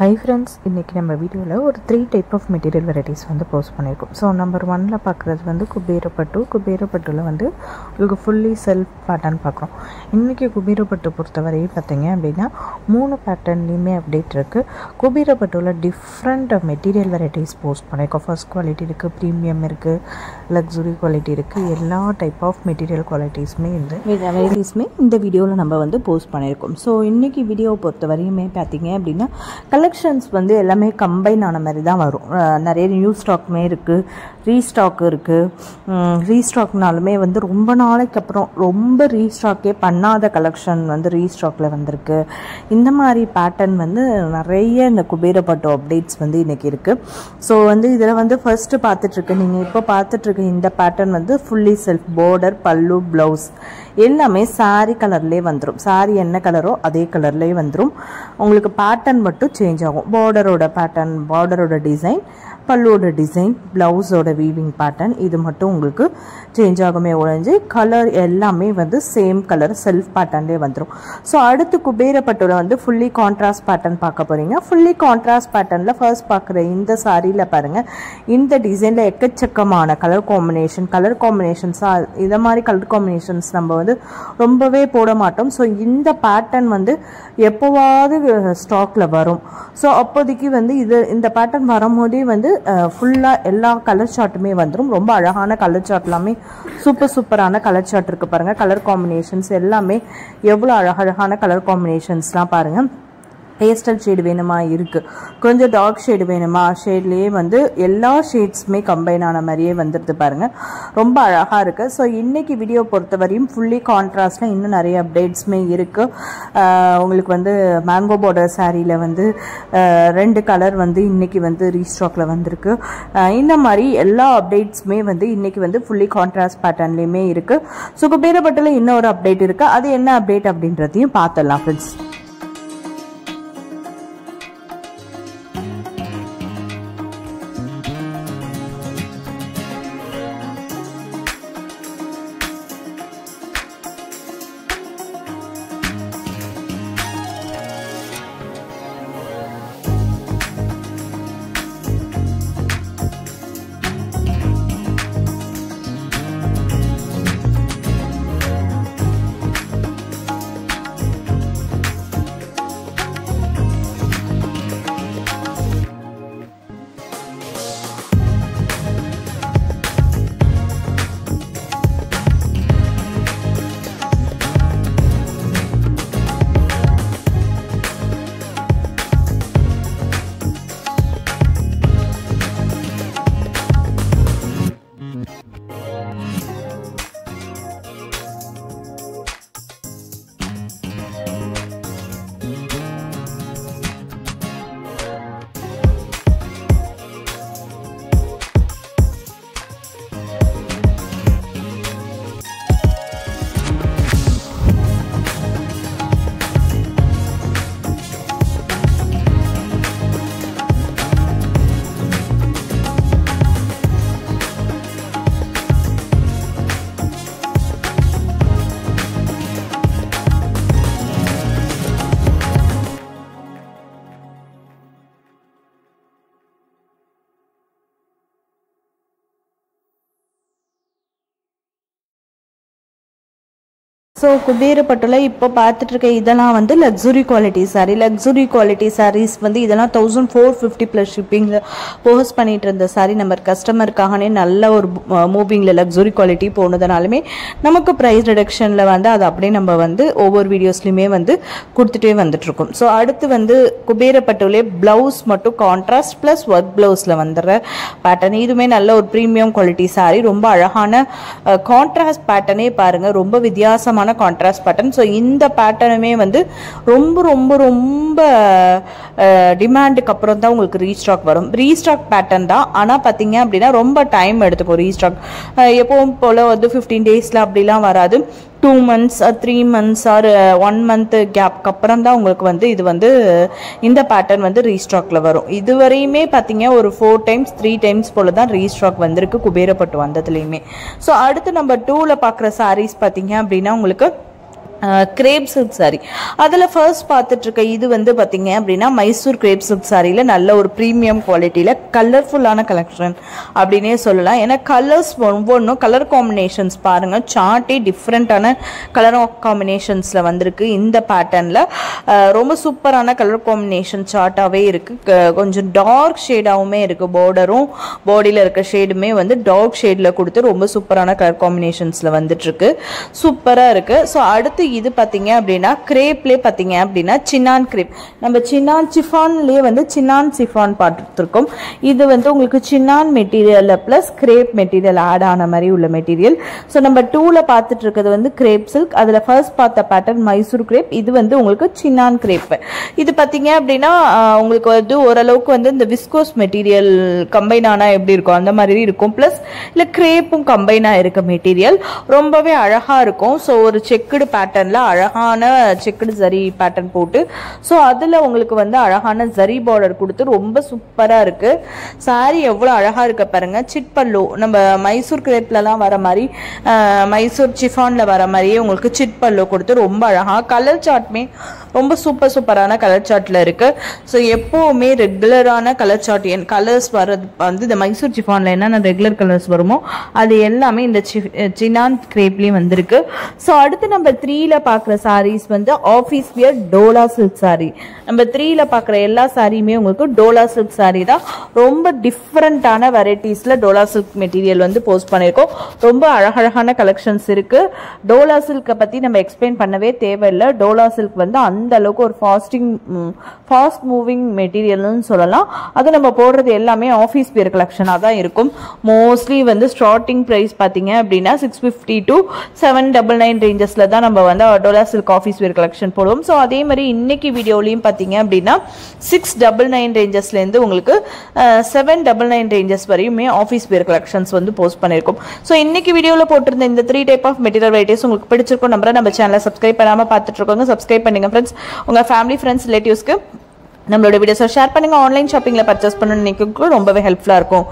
Hi friends, இன்னைக்கு நம்ம வீடியோல ஒரு 3 டைப் ஆஃப் மெட்டீரியல் வெரைட்டிஸ் வந்து போஸ்ட் பண்ணியிருக்கோம். ஸோ நம்பர் 1ல பார்க்குறது வந்து குபேரப்பட்டுல வந்து உங்களுக்கு ஃபுல்லி செல்ஃப் பேட்டர்ன் பார்க்குறோம். இன்றைக்கி குபேரப்பட்டு பொறுத்தவரையும் பார்த்தீங்க அப்படின்னா 3 பேட்டர்ன்லேயுமே அப்டேட் இருக்குது. குபேரப்பட்டுல டிஃப்ரெண்ட் மெட்டீரியல் வெரைட்டிஸ் போஸ்ட் பண்ணியிருக்கோம். ஃபர்ஸ்ட் குவாலிட்டி இருக்குது, ப்ரீமியம் இருக்குது, லக்ஸுரி குவாலிட்டி இருக்குது, எல்லா டைப் ஆஃப் மெட்டீரியல் குவாலிட்டிஸுமே இந்த வீடியோவில் நம்ம வந்து போஸ்ட் பண்ணியிருக்கோம். ஸோ இன்றைக்கி வீடியோவை பொறுத்தவரையுமே பார்த்தீங்க அப்படின்னா கலெக்ஷன்ஸ் வந்து எல்லாமே கம்பைன் ஆன மாதிரி தான் வரும். நிறைய நியூ ஸ்டாக்குமே இருக்குது, ரீஸ்டாக் இருக்குது. ரீஸ்டாக்னாலுமே வந்து ரொம்ப நாளைக்கு அப்புறம் ரொம்ப ரீஸ்டாக்கே பண்ணாத கலெக்ஷன் வந்து ரீஸ்டாக்கில் வந்திருக்கு. இந்த மாதிரி பேட்டர்ன் வந்து நிறைய இந்த குபேரப்பட்டு அப்டேட்ஸ் வந்து இன்றைக்கி இருக்குது. ஸோ வந்து இதில் வந்து ஃபர்ஸ்ட்டு பார்த்துட்ருக்கு நீங்கள் இப்போ பார்த்துட்ருக்க இந்த பேட்டர்ன் வந்து ஃபுல்லி செல்ஃப் பார்டர், பல்லு, ப்ளவுஸ் எல்லாமே சாரீ கலர்லேயே வந்துடும். சாரீ என்ன கலரோ அதே கலர்லேயே வந்துடும். உங்களுக்கு பேட்டர்ன் மட்டும் சேஞ்ச் ஆகும். பார்டரோட பேட்டர்ன், பார்டரோட டிசைன், பல்லுவோட டிசைன், ப்ளவுஸோட வீவிங் பேட்டர்ன் இது மட்டும் உங்களுக்கு சேஞ்ச் ஆகுமே ஒழிஞ்சு கலர் எல்லாமே வந்து சேம் கலர் செல்ஃப் பேட்டர்ன்லேயே வந்துடும். ஸோ அடுத்து குபேரப்பட்டுல வந்து ஃபுல்லி கான்ட்ராஸ்ட் பேட்டர்ன் பார்க்க போகிறீங்க. ஃபுல்லி கான்ட்ராஸ்ட் பேட்டர்னில் ஃபர்ஸ்ட் பார்க்குற இந்த சாரியில் பாருங்கள், இந்த டிசைனில் எக்கச்சக்கமான கலர் காம்பினேஷன்ஸாக இதை மாதிரி கலர் காம்பினேஷன்ஸ் நம்ம வந்து ரொம்பவே போட மாட்டோம். ஸோ இந்த பேட்டர்ன் வந்து எப்போவாவது ஸ்டாக்கில் வரும். ஸோ அப்போதைக்கு வந்து இந்த பேட்டர்ன் வரும்போதே வந்து ஃபுல்லாக எல்லா கலர் சார்ட்டுமே வந்துடும். ரொம்ப அழகான கலர் சார்ட் எல்லாமே சூப்பரான கலர் சார்ட் இருக்குது பாருங்கள். கலர் காம்பினேஷன்ஸ் எல்லாமே எவ்வளோ அழகான கலர் காம்பினேஷன்ஸ்லாம் பாருங்கள். பேஸ்டல் ஷேடு வேணுமா இருக்குது, கொஞ்சம் டார்க் ஷேடு வேணுமா, ஷேட்லேயே வந்து எல்லா ஷேட்ஸுமே கம்பைன் ஆன மாதிரியே வந்துடுது பாருங்கள். ரொம்ப அழகாக இருக்குது. ஸோ இன்றைக்கி வீடியோ பொறுத்தவரையும் ஃபுல்லி கான்ட்ராஸ்டில் இன்னும் நிறைய அப்டேட்ஸுமே இருக்குது. உங்களுக்கு வந்து மேங்கோ பார்டர் சாரியில் வந்து 2 கலர் வந்து இன்றைக்கி வந்து ரீஸ்டாக்கில் வந்திருக்கு. இந்த மாதிரி எல்லா அப்டேட்ஸுமே வந்து இன்றைக்கி வந்து ஃபுல்லி கான்ட்ராஸ்ட் பேட்டர்ன்லேயுமே இருக்குது. ஸோ குபேரப்பட்டுல இன்னொரு அப்டேட் இருக்குது. அது என்ன அப்டேட் அப்படின்றதையும் பார்த்துடலாம் ஃப்ரெண்ட்ஸ். ஸோ குபேரப்பட்டுல இப்போ பார்த்துட்ருக்க இதெல்லாம் வந்து luxury quality sari. Luxury quality saris வந்து இதெல்லாம் 1450 ப்ளஸ் ஷிப்பிங்கில் போஸ்ட் பண்ணிட்டு இருந்த சாரீ நம்ம கஸ்டமருக்காகனே நல்ல ஒரு மூவிங்கில் லக்ஸுரி குவாலிட்டி போனதுனாலுமே நமக்கு ப்ரைஸ் ரிடக்ஷனில் வந்து அதை அப்படியே நம்ம வந்து ஒவ்வொரு வீடியோஸ்லையுமே வந்து கொடுத்துட்டே வந்துட்டுருக்கோம். ஸோ அடுத்து வந்து குபேரப்பட்டுலே ப்ளவுஸ் மட்டும் கான்ட்ராஸ்ட் ப்ளஸ் ஒர்க் ப்ளவுஸில் வந்துடுற பேட்டர்ன். இதுவுமே நல்ல ஒரு ப்ரீமியம் குவாலிட்டி சாரீ. ரொம்ப அழகான கான்ட்ராஸ்ட் பேட்டர்னே பாருங்கள், ரொம்ப வித்தியாசமான கான்ட்ராஸ்ட் பேட்டர்ன். ஸோ இந்த பேட்டர்னுமே வந்து ரொம்ப ரொம்ப ரொம்ப டிமாண்டுக்கு அப்புறம் தான் உங்களுக்கு ரீஸ்டாக் வரும். ரீஸ்டாக் பேட்டர்ன் தான், ஆனால் பார்த்தீங்க அப்படின்னா ரொம்ப டைம் எடுத்துக்கும் ரீஸ்டாக். எப்பவும் போல் வந்து 15 டேஸில் அப்படிலாம் வராது. 2 months or 3 months or 1 month கேப்க்கு அப்புறம் தான் உங்களுக்கு வந்து இது வந்து இந்த பேட்டர்ன் வந்து ரீஸ்டாக்ல வரும். இதுவரையுமே பார்த்தீங்க ஒரு 4 times 3 times போல தான் ரீஸ்டாக் வந்திருக்கு குபேரப்பட்டு வந்ததுலையுமே. ஸோ அடுத்து நம்பர் 2ல பார்க்குற சாரீஸ் பார்த்தீங்க அப்படின்னா உங்களுக்கு கிரேப் சில்க் சாரி. அதில் ஃபர்ஸ்ட் பார்த்துட்டு இருக்க இது வந்து பார்த்தீங்க அப்படின்னா மைசூர் கிரேப் சில்க் சாரியில் நல்ல ஒரு ப்ரீமியம் குவாலிட்டியில் கலர்ஃபுல்லான கலெக்ஷன் அப்படின்னே சொல்லலாம். ஏன்னா கலர்ஸ் ஒவ்வொன்றும் கலர் காம்பினேஷன்ஸ் பாருங்கள், சார்ட்டே டிஃப்ரெண்ட்டான கலர் காம்பினேஷன்ஸில் வந்திருக்கு. இந்த பேட்டர்னில் ரொம்ப சூப்பரான கலர் காம்பினேஷன் சார்ட்டாகவே இருக்குது. கொஞ்சம் டார்க் ஷேடாகவுமே இருக்குது. பார்டரும் பாடியில் இருக்க ஷேடுமே வந்து டார்க் ஷேடில் கொடுத்து ரொம்ப சூப்பரான கலர் காம்பினேஷன்ஸில் வந்துட்டுருக்கு. சூப்பராக இருக்குது. ஸோ அடுத்து இது பார்த்தீங்க அப்படின்னா கிரேப்லேயே பார்த்தீங்க அப்படின்னா சின்னான் கிரேப். நம்ம சின்னான் சிஃபான்லேயே வந்து சின்னான் சிஃபான் பார்த்துருக்கோம். இது வந்து உங்களுக்கு சின்னான் மெட்டீரியலில் ப்ளஸ் கிரேப் மெட்டீரியல் ஆட் ஆன மாதிரி உள்ள மெட்டீரியல். ஸோ நம்ம 2ல் பார்த்துட்டு இருக்கிறது வந்து கிரேப் சில்க். அதில் ஃபர்ஸ்ட் பார்த்த பேட்டர்ன் மைசூர் கிரேப். இது வந்து உங்களுக்கு சின்னான் கிரேப். இது பார்த்தீங்க அப்படின்னா உங்களுக்கு வந்து ஓரளவுக்கு வந்து இந்த விஸ்கோஸ் மெட்டீரியல் கம்பைன் ஆனால் எப்படி இருக்கும் அந்த மாதிரி இருக்கும். ப்ளஸ் இல்லை கிரேப்பும் கம்பைனாக இருக்க மெட்டீரியல் ரொம்பவே அழகாக இருக்கும். ஸோ ஒரு செக்குடு பேட்டர்ன்ல அழகான செக்குடு ஜரி பேட்டர்ன் போட்டு ஸோ அதில் உங்களுக்கு வந்து அழகான ஜரி பார்டர் கொடுத்து ரொம்ப சூப்பராக இருக்கு. சாரி எவ்வளோ அழகாக இருக்க பாருங்க. சிட் பல்லு நம்ம மைசூர் கிரேப்லலாம் வர மாதிரி மைசூர் சிஃபானில் வர மாதிரியே உங்களுக்கு சிட் பல்லு கொடுத்து ரொம்ப அழகாக கலர் சார்ட்டுமே ரொம்ப சூப்பரான கலர் சார்ட்டில் இருக்கு. ஸோ எப்போவுமே ரெகுலரான கலர் சார்ட் என் கலர்ஸ் வர்றது வந்து இந்த மைசூர் சிஃபானில் என்னென்ன ரெகுலர் கலர்ஸ் வருமோ அது எல்லாமே இந்த சின்னான் கிரேப்லேயும் வந்திருக்கு. ஸோ அடுத்து நம்ம 3ல பார்க்குற சாரீஸ் வந்து office wear Dola silk sorry. நம்ம 3ல பார்க்குற எல்லா சாரியுமே உங்களுக்கு டோலா சில்க் சாரி தான். ரொம்ப டிஃப்ரெண்ட்டான வெரைட்டிஸில் டோலா சில்க் மெட்டீரியல் வந்து போஸ்ட் பண்ணியிருக்கோம். ரொம்ப அழகழகான கலெக்ஷன்ஸ் இருக்கு. டோலா சில்கை பற்றி நம்ம எக்ஸ்பிளைன் பண்ணவே தேவையில்லை. டோலா சில்க் வந்து அந்த அளவுக்கு ஒரு ஃபாஸ்ட் மூவிங் மெட்டீரியல்னு சொல்லலாம். அது நம்ம போடுறது எல்லாமே ஆஃபீஸ் வியர் கலெக்ஷனாக தான் இருக்கும். மோஸ்ட்லி வந்து ஸ்டார்டிங் ப்ரைஸ் பார்த்தீங்க அப்படின்னா 650 to 799 ரேஞ்சஸில் தான் நம்ம வந்து Dola silk office wear collection போடுவோம். ஸோ அதே மாதிரி இன்னைக்கு வீடியோலையும் பார்த்தீங்க அப்படின்னா 699 ரேஞ்சஸ்லேருந்து உங்களுக்கு 799 ரேஞ்சஸ் வரையுமே ஆஃபீஸ் வேர் கலெக்ஷன்ஸ் வந்து போஸ்ட் பண்ணியிருக்கோம். ஸோ இன்னைக்கு வீடியோவில் போட்டிருந்த இந்த 3 டைப் ஆஃப் மெட்டீரியல் வெரைட்டிஸ் உங்களுக்கு பிடிச்சிருக்கும் நம்புறேன். நம்ம சேனலை சப்ஸ்கிரைப் பண்ணாமல் பார்த்துட்டு இருக்கோங்க. சப்ஸ்கிரைப் பண்ணுங்க ஃப்ரெண்ட்ஸ். உங்கள் ஃபேமிலி ஃப்ரெண்ட்ஸ் ரிலேட்டிவ்ஸ்க்கு நம்மளோட வீடியோஸை ஷேர் பண்ணுங்கள். ஆன்லைன் ஷாப்பிங்கில் பர்ச்சேஸ் பண்ணணும்னு நினைக்கிறதுக்கு ரொம்பவே ஹெல்ப்ஃபுல்லாக இருக்கும்.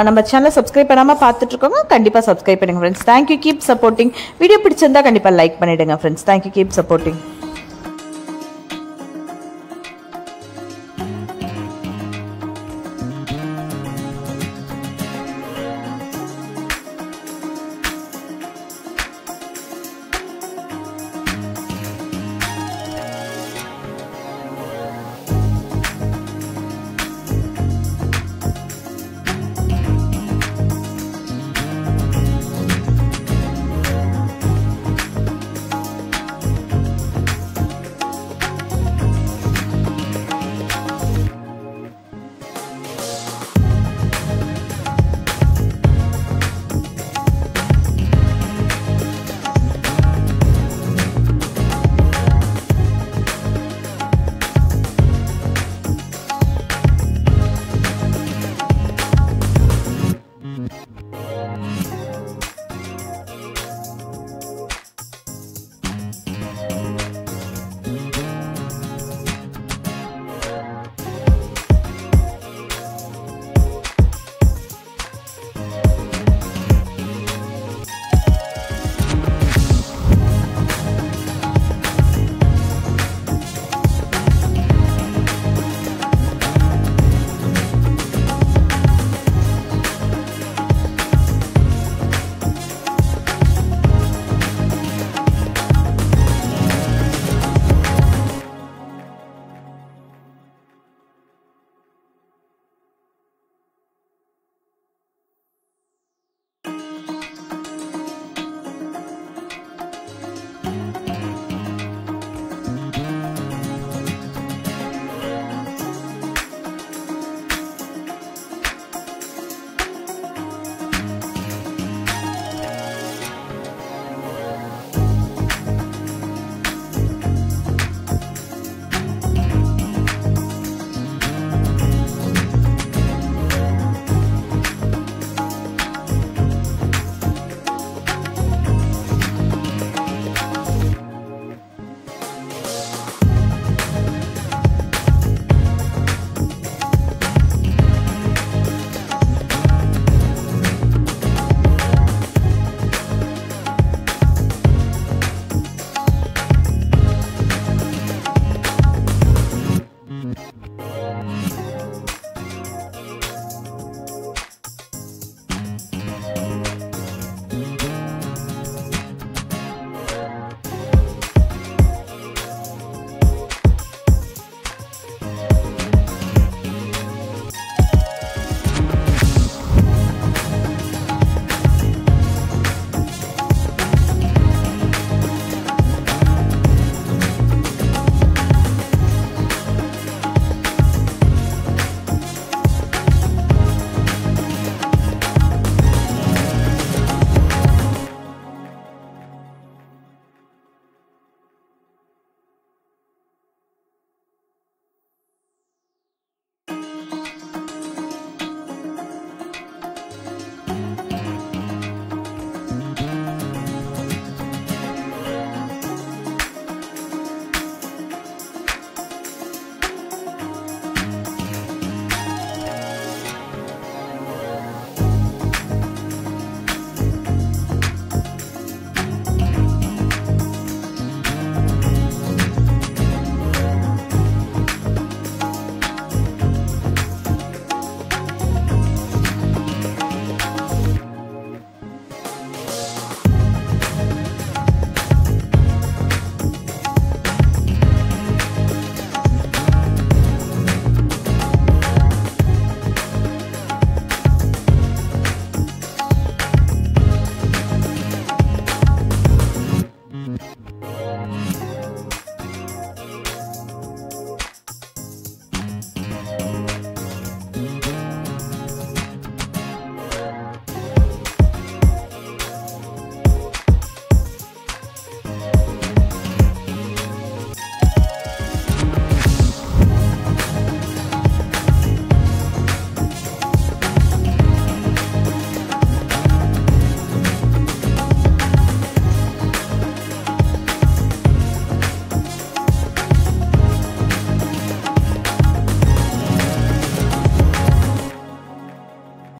நம்ம சேனலை சப்ஸ்கிரைப் பண்ணாமல் பார்த்துட்டு இருக்கோங்க. கண்டிப்பாக சப்ஸ்கிரைப் பண்ணுங்கள் friends. Thank you, keep supporting. Video பிடிச்சிருந்தா கண்டிப்பாக லைக் பண்ணிவிடுங்க ஃப்ரெண்ட்ஸ். Thank you, keep supporting.